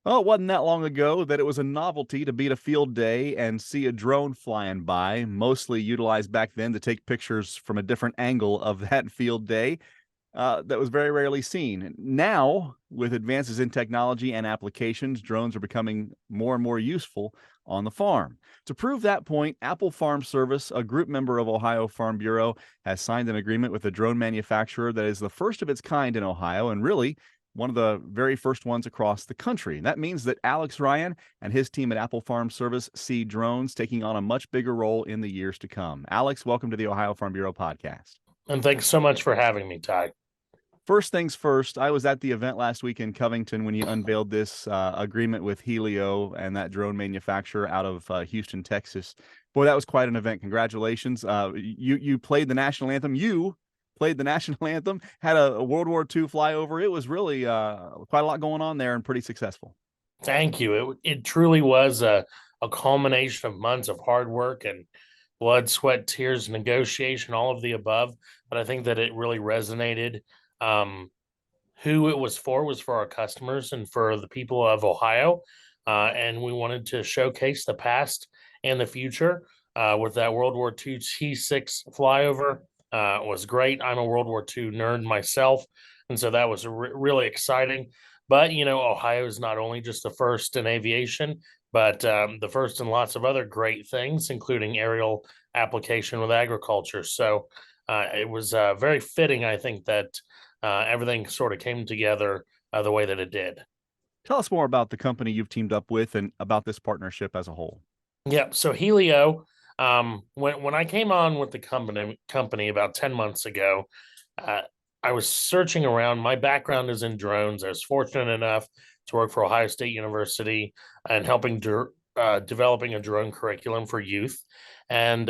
Oh, it wasn't that long ago that it was a novelty to beat a field day and see a drone flying by, mostly utilized back then to take pictures from a different angle of that field day. That was very rarely seen. Now, with advances in technology and applications, drones are becoming more and more useful on the farm. To prove that point, Apple Farm Service, a group member of Ohio Farm Bureau, has signed an agreement with a drone manufacturer that is the first of its kind in Ohio and really one of the very first ones across the country. That means that Alex Ryan and his team at Apple Farm Service see drones taking on a much bigger role in the years to come. Alex, welcome to the Ohio Farm Bureau podcast. And thanks so much for having me, Ty. First things first, I was at the event last week in Covington when you unveiled this agreement with Helio and that drone manufacturer out of Houston, Texas. Boy, that was quite an event. Congratulations. You played the national anthem. You played the national anthem, had a World War II flyover. It was really quite a lot going on there and pretty successful. Thank you. It truly was a culmination of months of hard work and blood, sweat, tears, negotiation, all of the above. But I think that it really resonated. Um, who it was for our customers and for the people of Ohio. And we wanted to showcase the past and the future with that World War II T6 flyover. Was great. I'm a World War II nerd myself. And so that was really exciting. But, Ohio is not only just the first in aviation, but the first in lots of other great things, including aerial application with agriculture. So it was very fitting, I think, that everything sort of came together the way that it did. Tell us more about the company you've teamed up with and about this partnership as a whole. Yep. So Helio, when I came on with the company about 10 months ago, uh, I was searching around. My background is in drones. I was fortunate enough to work for Ohio State University and helping developing a drone curriculum for youth, and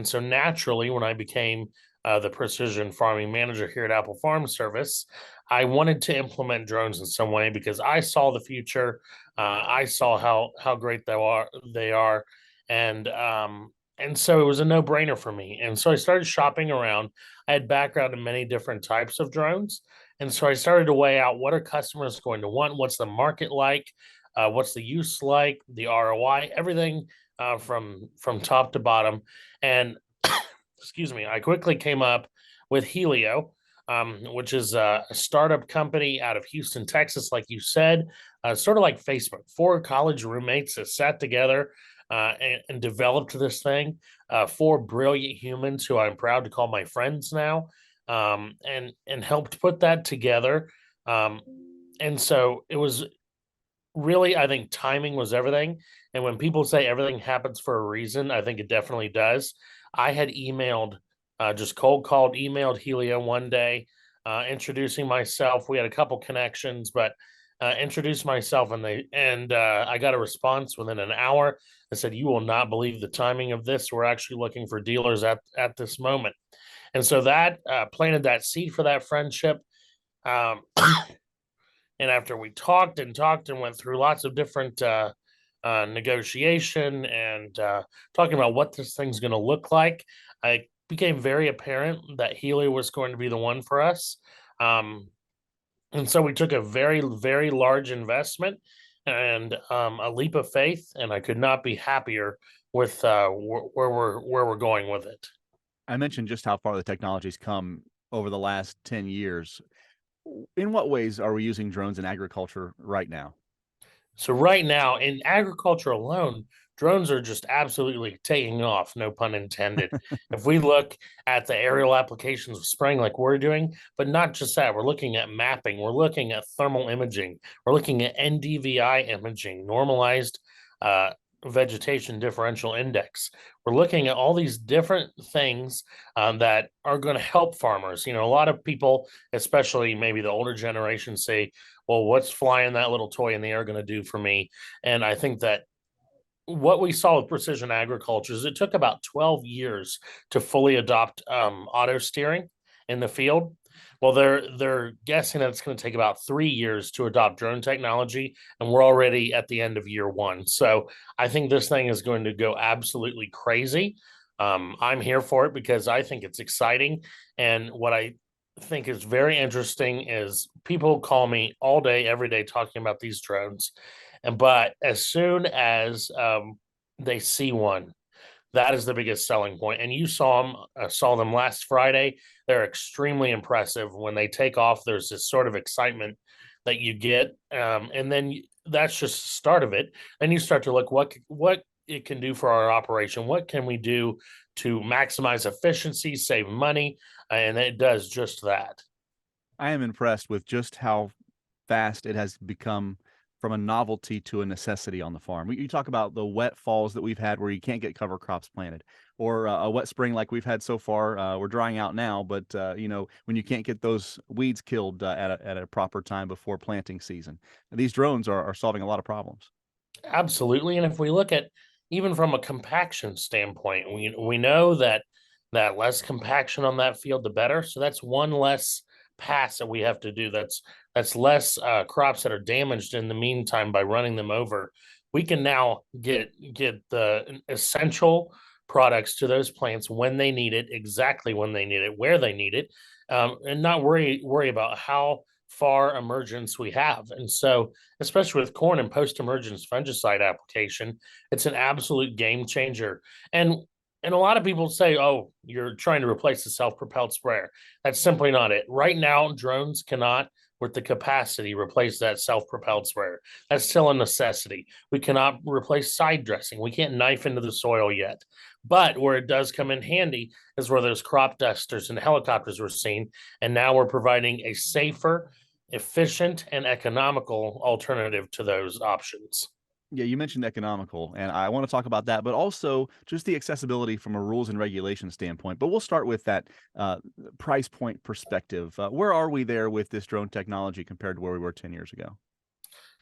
so naturally, when I became the precision farming manager here at Apple Farm Service, I wanted to implement drones in some way because I saw the future. I saw how great they are, and so it was a no brainer for me. And so I started shopping around. I had background in many different types of drones, and so I started to weigh out what are customers going to want, what's the market like, what's the use like, the ROI, everything from top to bottom. And excuse me, I quickly came up with Helio, which is a startup company out of Houston, Texas, like you said, sort of like Facebook. Four college roommates that sat together and developed this thing. Four brilliant humans who I'm proud to call my friends now, and helped put that together. Um, and so it was really, I think timing was everything. And when people say everything happens for a reason, I think it definitely does. I had just cold called, emailed Helio one day, introducing myself. We had a couple connections, but introduced myself, and I got a response within an hour. I said, "You will not believe the timing of this. We're actually looking for dealers at this moment," and so that planted that seed for that friendship. Um, and after we talked and went through lots of different negotiation and talking about what this thing's going to look like, it became very apparent that Helio was going to be the one for us. Um, and so we took a very, very large investment and a leap of faith, and I could not be happier with where we're going with it. I mentioned just how far the technology's come over the last 10 years. In what ways are we using drones in agriculture right now? So right now in agriculture alone, drones are just absolutely taking off, no pun intended. If we look at the aerial applications of spraying like we're doing, but not just that, we're looking at mapping, we're looking at thermal imaging, we're looking at NDVI imaging, normalized uh, vegetation differential index. We're looking at all these different things that are going to help farmers. A lot of people, especially maybe the older generation, say, well, what's flying that little toy in the air going to do for me? And I think that what we saw with precision agriculture is it took about 12 years to fully adopt auto steering in the field. Well, they're guessing that it's going to take about 3 years to adopt drone technology, and we're already at the end of year one. So I think this thing is going to go absolutely crazy. I'm here for it because I think it's exciting, and what I think is very interesting is people call me all day, every day, talking about these drones, and but as soon as they see one, that is the biggest selling point. And you saw them last Friday. They're extremely impressive when they take off. There's this sort of excitement that you get, and then that's just the start of it. Then you start to look what it can do for our operation. What can we do to maximize efficiency, save money, and it does just that. I am impressed with just how fast it has become from a novelty to a necessity on the farm. You talk about the wet falls that we've had where you can't get cover crops planted, or a wet spring like we've had so far. We're drying out now, but when you can't get those weeds killed at a proper time before planting season, these drones are solving a lot of problems. Absolutely. And if we look at even from a compaction standpoint, we know that less compaction on that field, the better. So that's one less pass that we have to do. That's less crops that are damaged in the meantime by running them over. We can now get the essential products to those plants when they need it, exactly when they need it, where they need it, and not worry about how far emergence we have. And so especially with corn and post-emergence fungicide application, it's an absolute game changer. And a lot of people say, "Oh, you're trying to replace the self-propelled sprayer." That's simply not it. Right now, drones cannot, with the capacity, replace that self-propelled sprayer. That's still a necessity. We cannot replace side dressing. We can't knife into the soil yet. But where it does come in handy is where those crop dusters and helicopters were seen, and now we're providing a safer, efficient, and economical alternative to those options. Yeah, you mentioned economical, and I want to talk about that, but also just the accessibility from a rules and regulation standpoint. But we'll start with that price point perspective. Where are we there with this drone technology compared to where we were 10 years ago?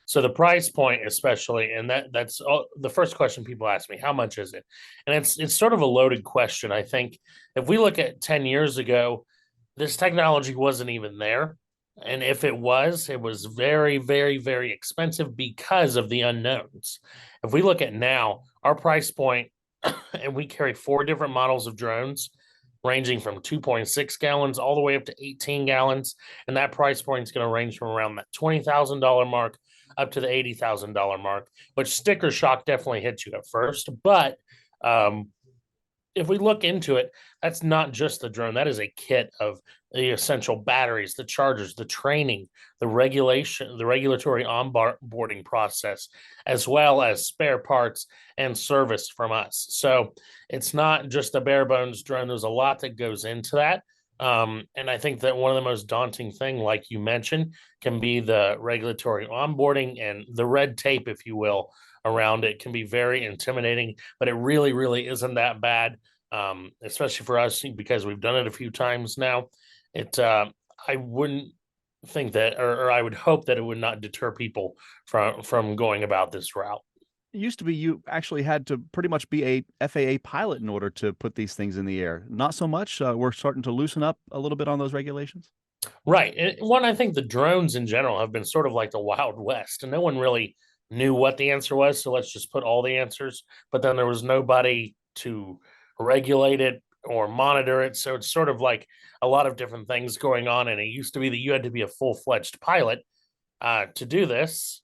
So the price point, especially, and that's the first question people ask me: how much is it? And it's sort of a loaded question. I think if we look at 10 years ago, this technology wasn't even there. And if it was very, very, very expensive because of the unknowns. If we look at now, our price point, and we carry four different models of drones ranging from 2.6 gallons all the way up to 18 gallons. And that price point is going to range from around that $20,000 mark up to the $80,000 mark, which sticker shock definitely hits you at first. But um, if we look into it, that's not just the drone. That is a kit of the essential batteries, the chargers, the training, the regulation, the regulatory onboarding process, as well as spare parts and service from us. So it's not just a bare bones drone. There's a lot that goes into that. And I think that one of the most daunting thing, like you mentioned, can be the regulatory onboarding and the red tape, if you will, around it can be very intimidating, but it really, really isn't that bad. Especially for us because we've done it a few times now. It I wouldn't think that, or I would hope that it would not deter people from going about this route. It used to be you actually had to pretty much be a FAA pilot in order to put these things in the air. Not so much. We're starting to loosen up a little bit on those regulations. Right. And one, I think the drones in general have been sort of like the Wild West, and no one really knew what the answer was. So let's just put all the answers. But then there was nobody to regulate it or monitor it. So it's sort of like a lot of different things going on. And it used to be that you had to be a full fledged pilot to do this.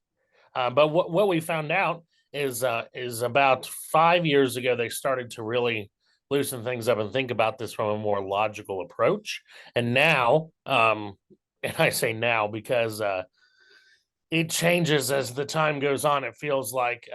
But what we found out is about 5 years ago they started to really loosen things up and think about this from a more logical approach. And now, and I say now because it changes as the time goes on. It feels like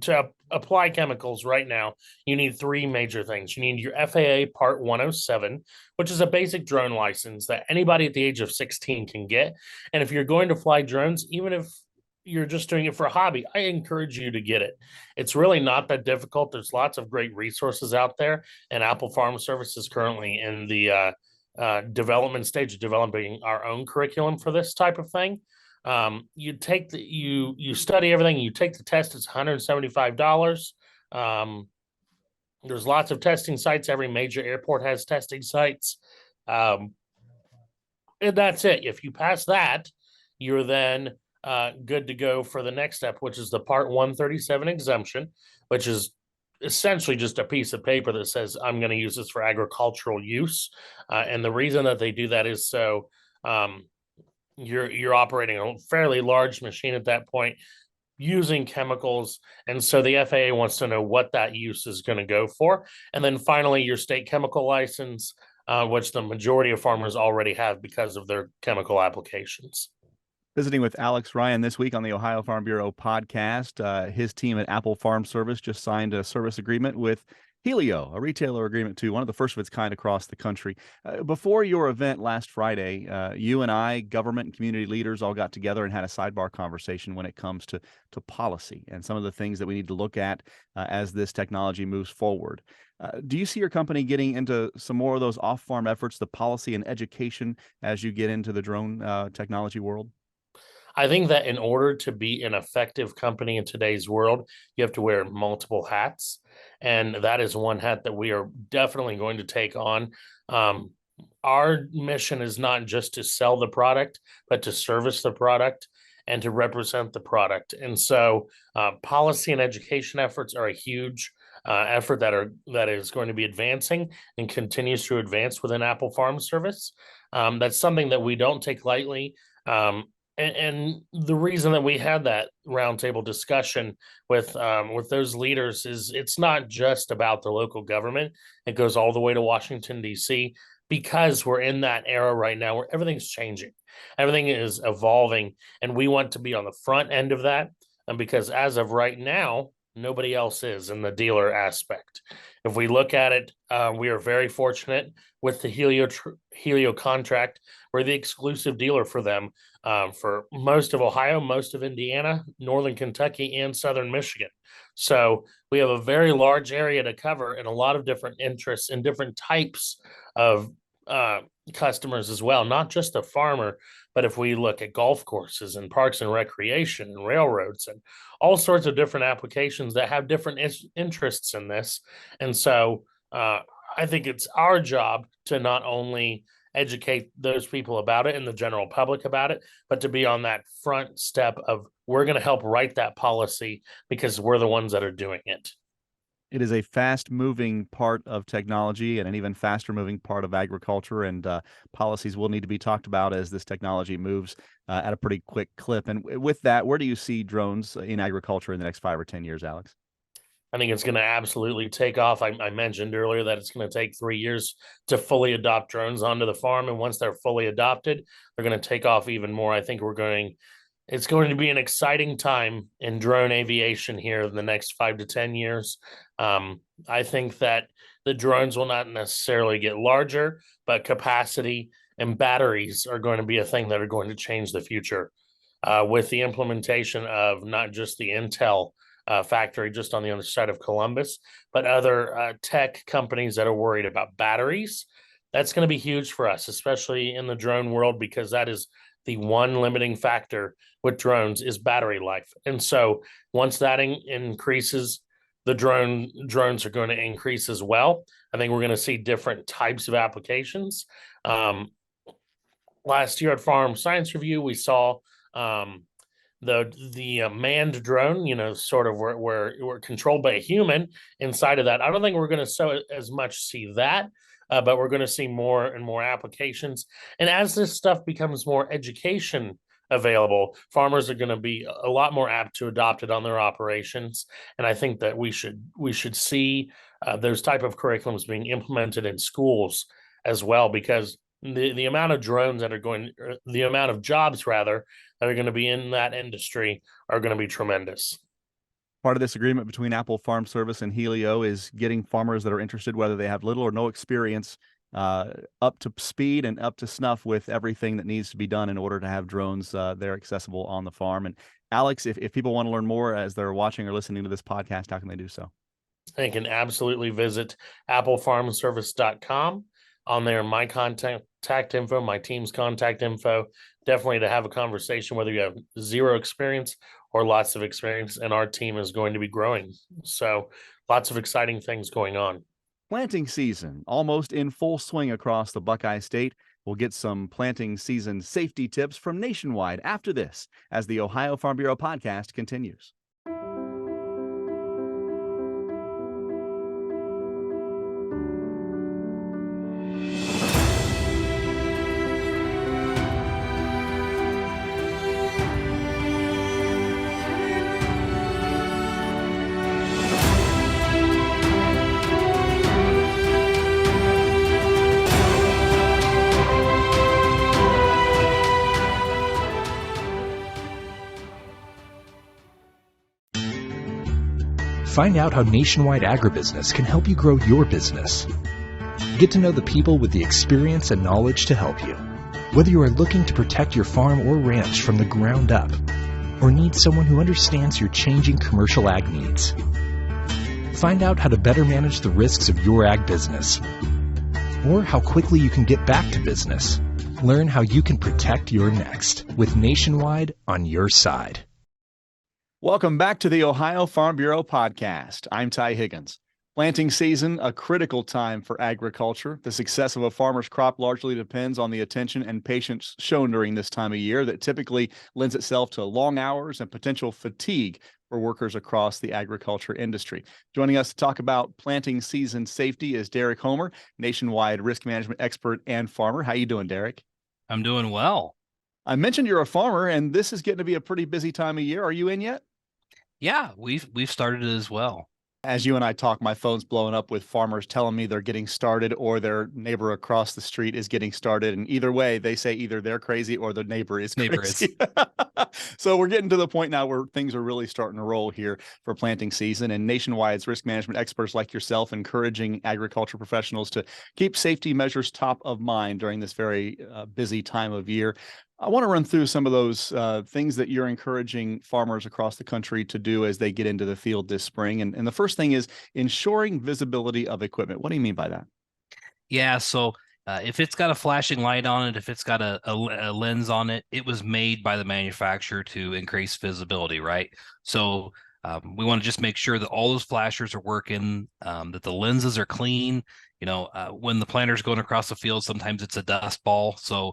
to apply chemicals right now, you need three major things. You need your FAA Part 107, which is a basic drone license that anybody at the age of 16 can get. And if you're going to fly drones, even if you're just doing it for a hobby, I encourage you to get it. It's really not that difficult. There's lots of great resources out there, and Apple Farm Service is currently in the development stage of developing our own curriculum for this type of thing. You take you study everything, you take the test. It's $175. There's lots of testing sites. Every major airport has testing sites. And that's it. If you pass that, you're then good to go for the next step, which is the Part 137 exemption, which is essentially just a piece of paper that says I'm going to use this for agricultural use, and the reason that they do that is so um, you're operating a fairly large machine at that point using chemicals, and so the FAA wants to know what that use is going to go for. And then finally your state chemical license, which the majority of farmers already have because of their chemical applications. Visiting with Alex Ryan this week on the Ohio Farm Bureau podcast. His team at Apple Farm Service just signed a service agreement with Helio, a retailer agreement too, one of the first of its kind across the country. Before your event last Friday, you and I, government and community leaders, all got together and had a sidebar conversation when it comes to policy and some of the things that we need to look at as this technology moves forward. Do you see your company getting into some more of those off-farm efforts, the policy and education, as you get into the drone technology world? I think that in order to be an effective company in today's world, you have to wear multiple hats. And that is one hat that we are definitely going to take on. Um, our mission is not just to sell the product, but to service the product and to represent the product. And so, policy and education efforts are a huge effort that is going to be advancing and continues to advance within Apple Farm Service. That's something that we don't take lightly. And the reason that we had that roundtable discussion with those leaders is it's not just about the local government. It goes all the way to Washington, D.C., because we're in that era right now where everything's changing. Everything is evolving, and we want to be on the front end of that. And because as of right now, nobody else is in the dealer aspect. If we look at it, we are very fortunate with the Helio contract. We're the exclusive dealer for them for most of Ohio, most of Indiana, northern Kentucky, and southern Michigan. So we have a very large area to cover and a lot of different interests and different types of customers as well, not just the farmer, but if we look at golf courses and parks and recreation and railroads and all sorts of different applications that have different interests in this. And so I think it's our job to not only educate those people about it and the general public about it, but to be on that front step of we're going to help write that policy because we're the ones that are doing it. It is a fast-moving part of technology and an even faster-moving part of agriculture, and policies will need to be talked about as this technology moves at a pretty quick clip. And with that, where do you see drones in agriculture in the next 5 or 10 years, Alex? I think it's going to absolutely take off. I mentioned earlier that it's going to take 3 years to fully adopt drones onto the farm. And once they're fully adopted, they're going to take off even more. I think it's going to be an exciting time in drone aviation here in the next 5 to 10 years. I think that the drones will not necessarily get larger, but capacity and batteries are going to be a thing that are going to change the future with the implementation of not just the Intel factory just on the other side of Columbus, but other tech companies that are worried about batteries. That's going to be huge for us, especially in the drone world, because that is the one limiting factor with drones is battery life. And so once that increases, the drones are going to increase as well. I think we're going to see different types of applications. Last year at Farm Science Review, we saw the manned drone, sort of where we're controlled by a human inside of that. I don't think we're going to so as much see that, but we're going to see more and more applications. And as this stuff becomes more education available, farmers are going to be a lot more apt to adopt it on their operations. And I think that we should see those type of curriculums being implemented in schools as well, because the amount of drones that are the amount of jobs rather that are going to be in that industry are going to be tremendous. Part of this agreement between Apple Farm Service and Helio is getting farmers that are interested, whether they have little or no experience, up to speed and up to snuff with everything that needs to be done in order to have drones there accessible on the farm. And Alex, if people want to learn more as they're watching or listening to this podcast, how can they do so? They can absolutely visit applefarmservice.com. On there, my contact info, my team's contact info, definitely to have a conversation, whether you have zero experience or lots of experience, and our team is going to be growing. So lots of exciting things going on. Planting season almost in full swing across the Buckeye State. We'll get some planting season safety tips from Nationwide after this, as the Ohio Farm Bureau podcast continues. Find out how Nationwide Agribusiness can help you grow your business. Get to know the people with the experience and knowledge to help you. Whether you are looking to protect your farm or ranch from the ground up, or need someone who understands your changing commercial ag needs. Find out how to better manage the risks of your ag business, or how quickly you can get back to business. Learn how you can protect your next with Nationwide on your side. Welcome back to the Ohio Farm Bureau podcast. I'm Ty Higgins. Planting season, a critical time for agriculture. The success of a farmer's crop largely depends on the attention and patience shown during this time of year that typically lends itself to long hours and potential fatigue for workers across the agriculture industry. Joining us to talk about planting season safety is Derek Homer, Nationwide risk management expert and farmer. How you doing, Derek? I'm doing well. I mentioned you're a farmer, and this is getting to be a pretty busy time of year. Are you in yet? Yeah, we've started it as well. As you and I talk, my phone's blowing up with farmers telling me they're getting started or their neighbor across the street is getting started. And either way, they say either they're crazy or the neighbor is crazy. So we're getting to the point now where things are really starting to roll here for planting season, and Nationwide's risk management experts like yourself encouraging agriculture professionals to keep safety measures top of mind during this very busy time of year. I want to run through some of those things that you're encouraging farmers across the country to do as they get into the field this spring. And the first thing is ensuring visibility of equipment. What do you mean by that? Yeah, so if it's got a flashing light on it, if it's got a lens on it, it was made by the manufacturer to increase visibility, right? So we want to just make sure that all those flashers are working, that the lenses are clean. When the planter's going across the field, sometimes it's a dust ball. So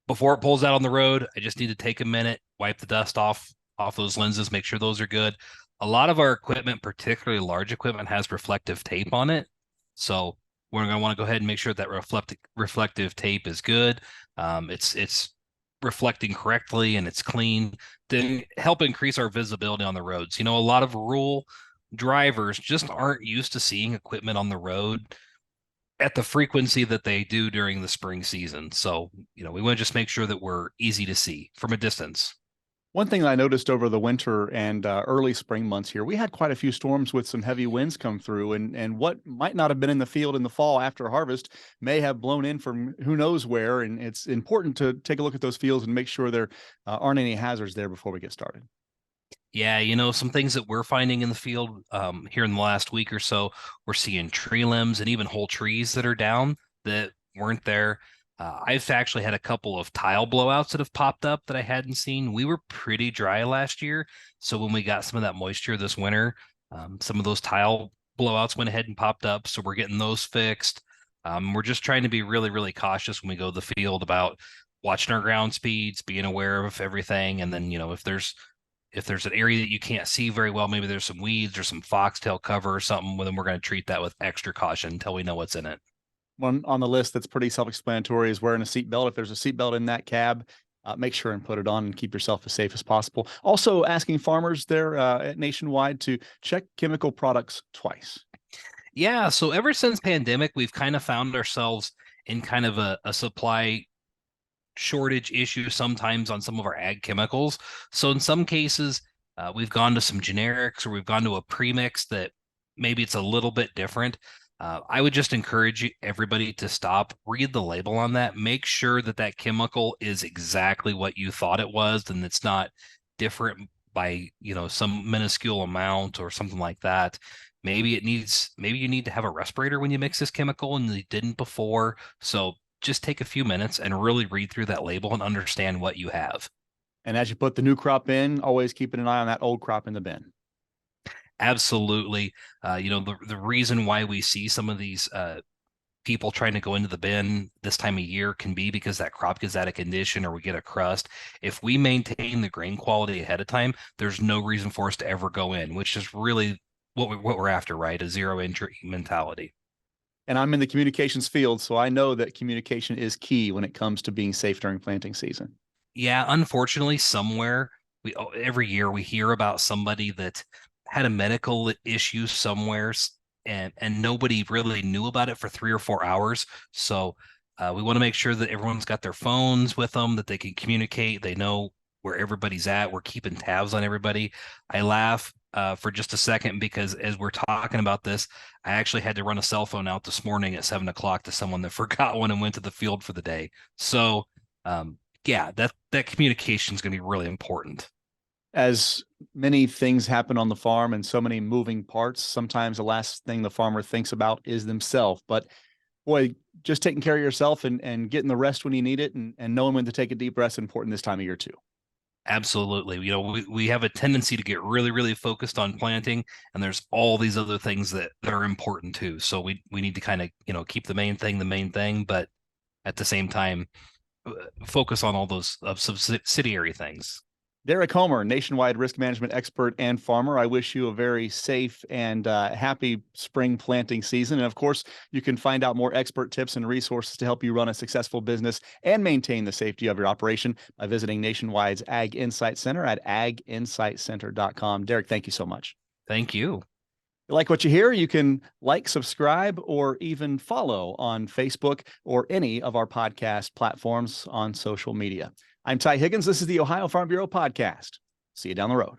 before it pulls out on the road, I just need to take a minute, wipe the dust off those lenses, make sure those are good. A lot of our equipment, particularly large equipment, has reflective tape on it. So we're going to want to go ahead and make sure that reflective tape is good. It's reflecting correctly and it's clean to help increase our visibility on the roads. A lot of rural drivers just aren't used to seeing equipment on the road at the frequency that they do during the spring season. So, we want to just make sure that we're easy to see from a distance. One thing I noticed over the winter and early spring months here, we had quite a few storms with some heavy winds come through, and what might not have been in the field in the fall after harvest may have blown in from who knows where. And it's important to take a look at those fields and make sure there aren't any hazards there before we get started. Yeah, some things that we're finding in the field here in the last week or so, we're seeing tree limbs and even whole trees that are down that weren't there. I've actually had a couple of tile blowouts that have popped up that I hadn't seen. We were pretty dry last year, so when we got some of that moisture this winter, some of those tile blowouts went ahead and popped up, so we're getting those fixed. We're just trying to be really, really cautious when we go to the field about watching our ground speeds, being aware of everything, and then, if there's an area that you can't see very well, maybe there's some weeds or some foxtail cover or something, well, then we're going to treat that with extra caution until we know what's in it. One on the list that's pretty self-explanatory is wearing a seatbelt. If there's a seatbelt in that cab, make sure and put it on and keep yourself as safe as possible. Also asking farmers there at Nationwide to check chemical products twice. Yeah, so ever since pandemic, we've kind of found ourselves in kind of a supply shortage issue sometimes on some of our ag chemicals. So in some cases, we've gone to some generics or we've gone to a premix that maybe it's a little bit different. I would just encourage everybody to stop, read the label on that, make sure that that chemical is exactly what you thought it was and it's not different by, some minuscule amount or something like that. Maybe you need to have a respirator when you mix this chemical and you didn't before. So just take a few minutes and really read through that label and understand what you have. And as you put the new crop in, always keeping an eye on that old crop in the bin. Absolutely. The reason why we see some of these people trying to go into the bin this time of year can be because that crop gets out of condition or we get a crust. If we maintain the grain quality ahead of time, there's no reason for us to ever go in, which is really what we're after, right? A zero entry mentality. And I'm in the communications field, so I know that communication is key when it comes to being safe during planting season. Yeah, unfortunately, somewhere every year we hear about somebody that had a medical issue somewhere and nobody really knew about it for 3 or 4 hours. So we want to make sure that everyone's got their phones with them, that they can communicate. They know where everybody's at. We're keeping tabs on everybody. I laugh for just a second, because as we're talking about this, I actually had to run a cell phone out this morning at 7 o'clock to someone that forgot one and went to the field for the day. So, yeah, that communication is going to be really important. As many things happen on the farm and so many moving parts, sometimes the last thing the farmer thinks about is themselves. But boy, just taking care of yourself and getting the rest when you need it, and knowing when to take a deep breath is important this time of year too. Absolutely. We have a tendency to get really, really focused on planting, and there's all these other things that are important too. So we need to kind of, keep the main thing, but at the same time, focus on all those subsidiary things. Derek Homer, nationwide risk management expert and farmer. I wish you a very safe and happy spring planting season. And of course, you can find out more expert tips and resources to help you run a successful business and maintain the safety of your operation by visiting Nationwide's Ag Insight Center at aginsightcenter.com. Derek, thank you so much. Thank you. If you like what you hear, you can like, subscribe, or even follow on Facebook or any of our podcast platforms on social media. I'm Ty Higgins. This is the Ohio Farm Bureau podcast. See you down the road.